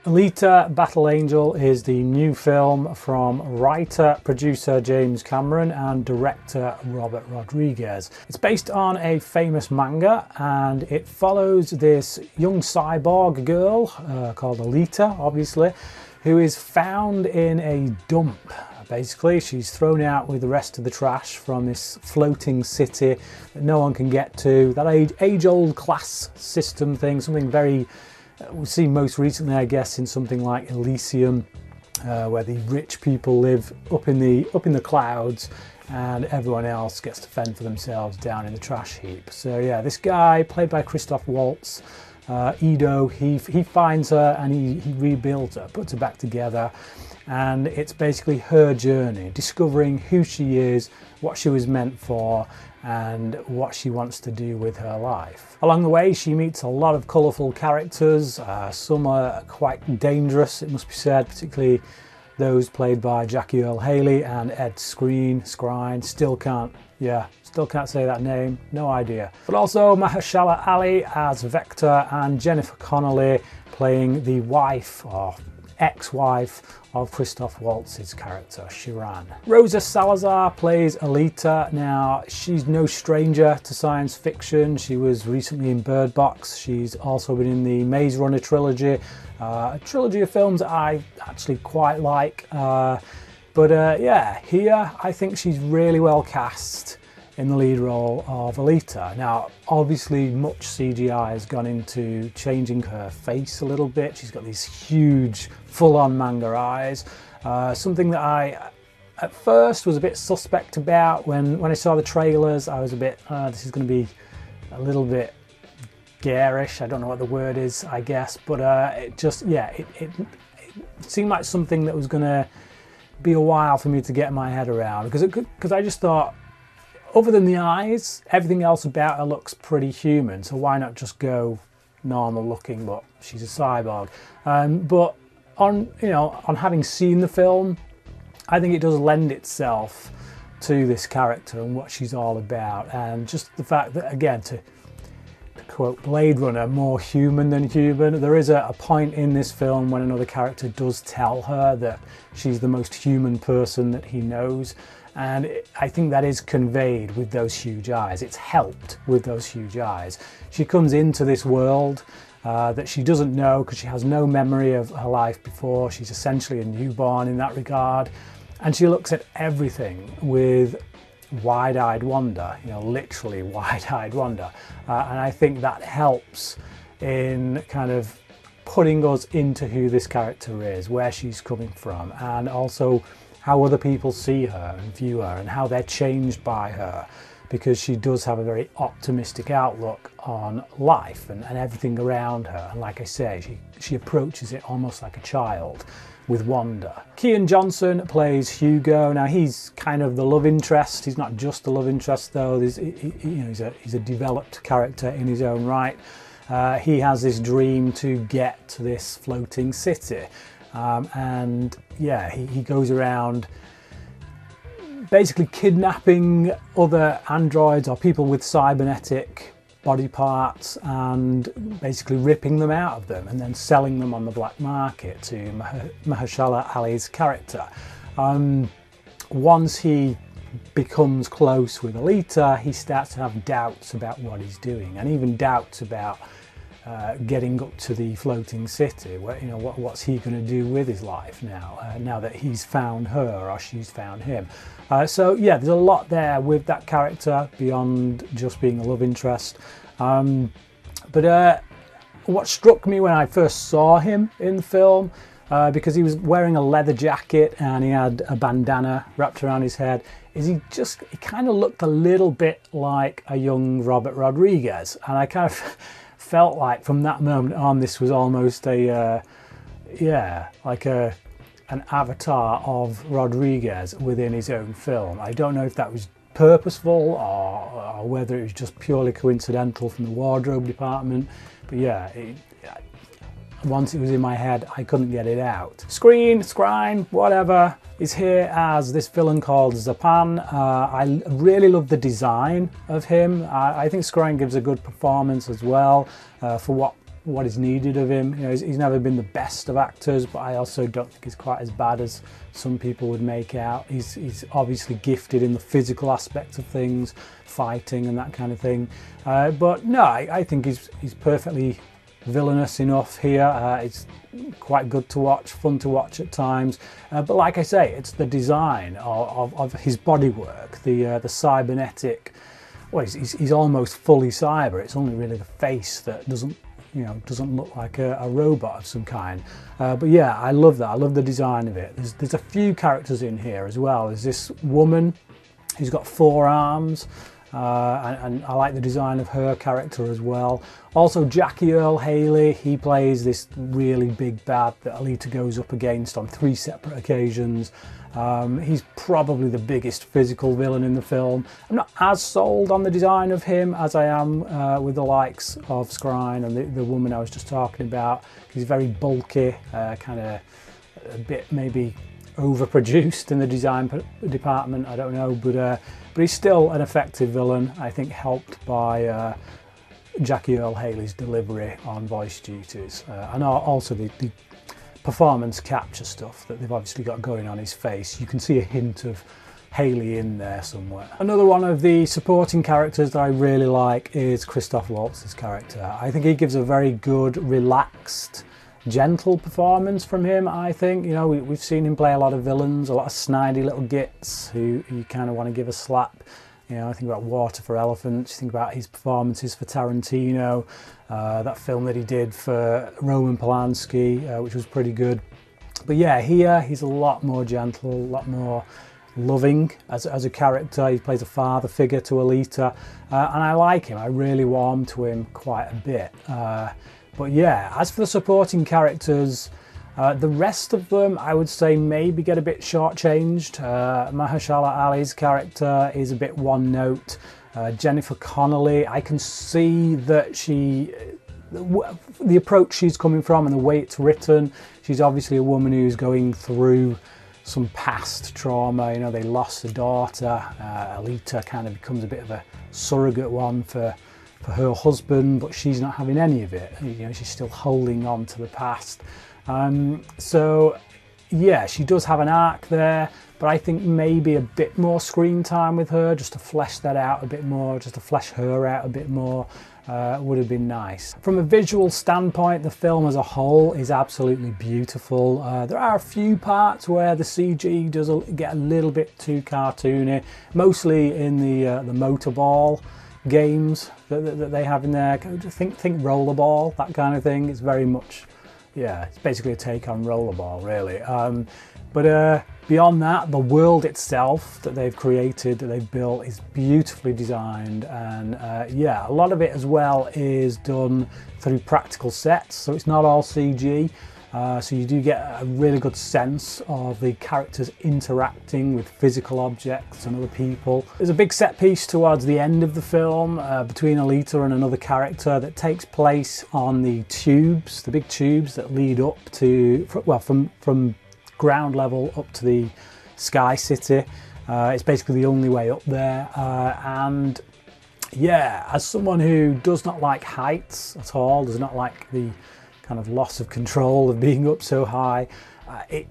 Alita: Battle Angel is the new film from writer-producer James Cameron and director Robert Rodriguez. It's based on a famous manga and it follows this young cyborg girl called Alita, obviously, who is found in a dump. Basically, she's thrown out with the rest of the trash from this floating city that no one can get to. That age-old class system thing, something very we've seen most recently, I guess, in something like Elysium, where the rich people live up in the clouds, and everyone else gets to fend for themselves down in the trash heap. So yeah, this guy, played by Christoph Waltz, Edo, he finds her and he rebuilds her, puts her back together, and it's basically her journey, discovering who she is, what she was meant for, and what she wants to do with her life. Along the way, she meets a lot of colourful characters. Some are quite dangerous, it must be said, particularly those played by Jackie Earle Haley and Ed Skrein. Still can't say that name, no idea. But also Mahershala Ali as Vector and Jennifer Connelly playing the wife, or ex-wife, of Christoph Waltz's character, Shiran. Rosa Salazar plays Alita. Now, she's no stranger to science fiction. She was recently in Bird Box. She's also been in the Maze Runner trilogy, a trilogy of films that I actually quite like. Yeah, here I think she's really well cast in the lead role of Alita. Now, obviously much CGI has gone into changing her face a little bit. She's got these huge, full-on manga eyes. Something that I, at first, was a bit suspect about. When I saw the trailers, I was a bit, this is going to be a little bit garish. I don't know what the word is, I guess. But it seemed like something that was going to be a while for me to get my head around. Because I just thought, other than the eyes, everything else about her looks pretty human, so why not just go normal looking, but she's a cyborg. But on having seen the film, I think it does lend itself to this character and what she's all about, and just the fact that, again, to quote Blade Runner, more human than human. There is a point in this film when another character does tell her that she's the most human person that he knows. And I think that is conveyed with those huge eyes. It's helped with those huge eyes. She comes into this world that she doesn't know because she has no memory of her life before. She's essentially a newborn in that regard. And she looks at everything with wide-eyed wonder, literally wide-eyed wonder. And I think that helps in kind of putting us into who this character is, where she's coming from, and also how other people see her and view her and how they're changed by her, because she does have a very optimistic outlook on life and everything around her. And like I say, she approaches it almost like a child with wonder. Keean Johnson plays Hugo. Now, he's kind of the love interest. He's not just the love interest, though. He's a developed character in his own right. He has this dream to get to this floating city. And yeah, he goes around basically kidnapping other androids or people with cybernetic body parts and basically ripping them out of them and then selling them on the black market to Mahershala Ali's character. Once he becomes close with Alita, he starts to have doubts about what he's doing, and even doubts about getting up to the floating city. What's he going to do with his life now that he's found her or she's found him. So yeah, there's a lot there with that character beyond just being a love interest. But what struck me when I first saw him in the film, because he was wearing a leather jacket and he had a bandana wrapped around his head, is he kind of looked a little bit like a young Robert Rodriguez, and I kind of felt like from that moment on this was almost an avatar of Rodriguez within his own film. I don't know if that was purposeful or whether it was just purely coincidental from the wardrobe department, but yeah, once it was in my head, I couldn't get it out. Skrein, whatever, is here as this villain called Zapan. I really love the design of him. I think Skrein gives a good performance as well for what what is needed of him. You know, he's never been the best of actors, but I also don't think he's quite as bad as some people would make out. He's obviously gifted in the physical aspect of things, fighting and that kind of thing. But no, I think he's perfectly villainous enough here. It's quite good to watch, fun to watch at times. But like I say, it's the design of his bodywork, the cybernetic. Well, he's almost fully cyber. It's only really the face that doesn't look like a robot of some kind. But yeah, I love that. I love the design of it. There's a few characters in here as well. There's this woman who's got 4 arms, and I like the design of her character as well. Also, Jackie Earle Haley, he plays this really big bad that Alita goes up against on 3 separate occasions. He's probably the biggest physical villain in the film. I'm not as sold on the design of him as I am with the likes of Scrine and the woman I was just talking about. He's very bulky, kind of a bit maybe overproduced in the design department, I don't know, but he's still an effective villain, I think, helped by Jackie Earle Haley's delivery on voice duties, and also the performance capture stuff that they've obviously got going on his face. You can see a hint of Haley in there somewhere. Another one of the supporting characters that I really like is Christoph Waltz's character. I think he gives a very good, relaxed, gentle performance from him, I think. You know, we've seen him play a lot of villains, a lot of snidey little gits who you kind of want to give a slap. You know, I think about Water for Elephants, think about his performances for Tarantino, that film that he did for Roman Polanski, which was pretty good. But yeah, here he's a lot more gentle, a lot more loving as a character. He plays a father figure to Alita, and I like him. I really warm to him quite a bit. But yeah, as for the supporting characters, the rest of them, I would say, maybe get a bit shortchanged. Mahershala Ali's character is a bit one note. Jennifer Connelly, I can see that the approach she's coming from and the way it's written, she's obviously a woman who's going through some past trauma. You know, they lost a daughter. Alita kind of becomes a bit of a surrogate one for her husband, but she's not having any of it. You know, she's still holding on to the past. So yeah, she does have an arc there, but I think maybe a bit more screen time with her, just to flesh that out a bit more, just to flesh her out a bit more, would have been nice. From a visual standpoint, the film as a whole is absolutely beautiful. There are a few parts where the CG does get a little bit too cartoony, mostly in the motorball games that they have in there. Think rollerball, that kind of thing. It's very much, yeah, it's basically a take on rollerball, really. But beyond that, the world itself that they've created, that they've built, is beautifully designed, and yeah, a lot of it as well is done through practical sets, so it's not all CG. So you do get a really good sense of the characters interacting with physical objects and other people. There's a big set piece towards the end of the film between Alita and another character that takes place on the tubes, the big tubes that lead up to, well, from ground level up to the Sky City. It's basically the only way up there, and yeah, as someone who does not like heights at all, does not like the kind of loss of control of being up so high, it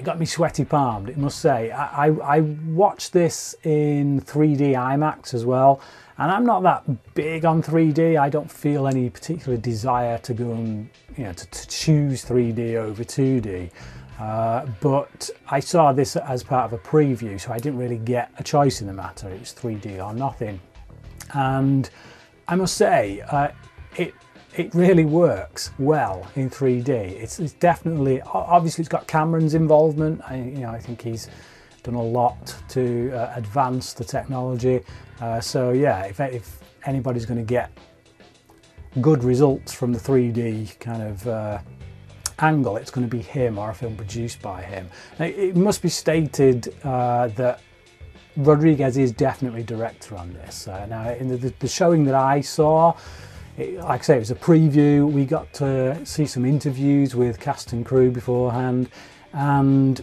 got me sweaty palmed, it must say. I watched this in 3D IMAX as well, and I'm not that big on 3D. I don't feel any particular desire to go and, you know, to choose 3D over 2D. But I saw this as part of a preview, so I didn't really get a choice in the matter. It was 3D or nothing. And I must say, it really works well in 3D. It's definitely, obviously it's got Cameron's involvement. I think he's done a lot to advance the technology. So yeah, if anybody's going to get good results from the 3D kind of angle, it's going to be him, or a film produced by him. Now, it must be stated that Rodriguez is definitely director on this. Now, in the showing that I saw, like I say, it was a preview. We got to see some interviews with cast and crew beforehand, and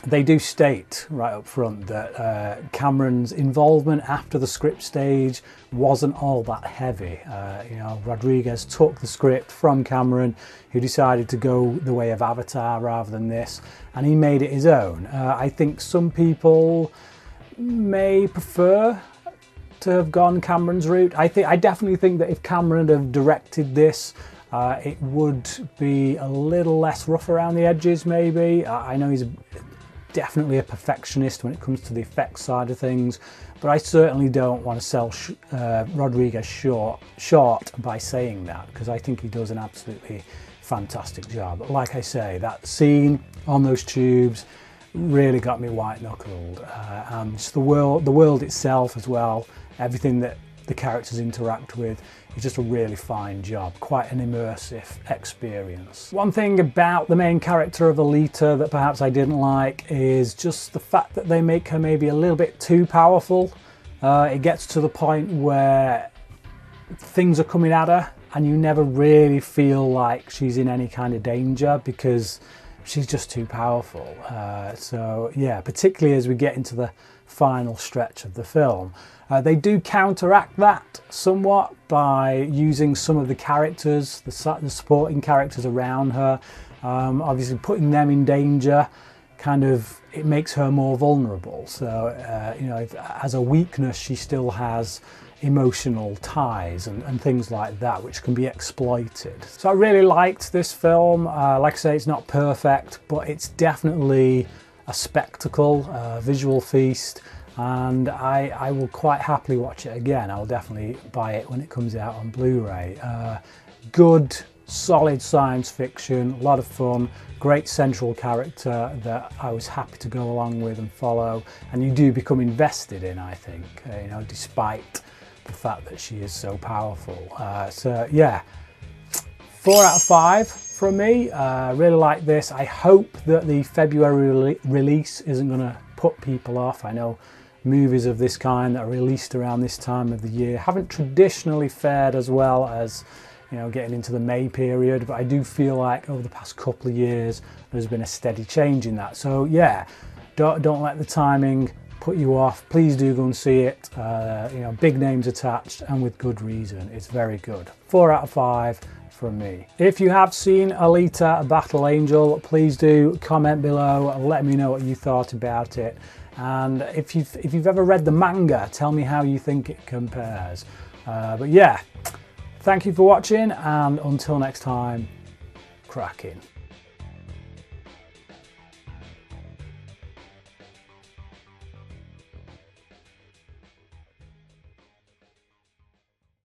they do state right up front that Cameron's involvement after the script stage wasn't all that heavy. You know, Rodriguez took the script from Cameron, who decided to go the way of Avatar rather than this, and he made it his own. I think some people may prefer to have gone Cameron's route. I definitely think that if Cameron had directed this, it would be a little less rough around the edges, maybe. I know he's definitely a perfectionist when it comes to the effects side of things, but I certainly don't want to sell Rodriguez short by saying that, because I think he does an absolutely fantastic job. But like I say, that scene on those tubes really got me white-knuckled, and just the world itself as well, everything that the characters interact with, is just a really fine job, quite an immersive experience. One thing about the main character of Alita that perhaps I didn't like is just the fact that they make her maybe a little bit too powerful. It gets to the point where things are coming at her and you never really feel like she's in any kind of danger because she's just too powerful. So yeah, particularly as we get into the final stretch of the film. They do counteract that somewhat by using some of the characters, the supporting characters around her, obviously putting them in danger, kind of, it makes her more vulnerable. So, you know, as a weakness, she still has emotional ties and things like that, which can be exploited. So I really liked this film. Like I say, it's not perfect, but it's definitely a spectacle, a visual feast, and I will quite happily watch it again. I will definitely buy it when it comes out on Blu-ray. Good, solid science fiction, a lot of fun, great central character that I was happy to go along with and follow, and you do become invested in, I think, you know, despite the fact that she is so powerful. So yeah, 4 out of 5 from me. Really like this. I hope that the February release isn't going to put people off. I know movies of this kind that are released around this time of the year haven't traditionally fared as well as, you know, getting into the May period, but I do feel like over the past couple of years there's been a steady change in that. So yeah, don't let the timing put you off. Please do go and see it. You know, big names attached and with good reason. It's very good. 4 out of 5 from me. If you have seen Alita: Battle Angel, please do comment below and let me know what you thought about it. And if you've ever read the manga, tell me how you think it compares. But yeah, thank you for watching, and until next time, cracking.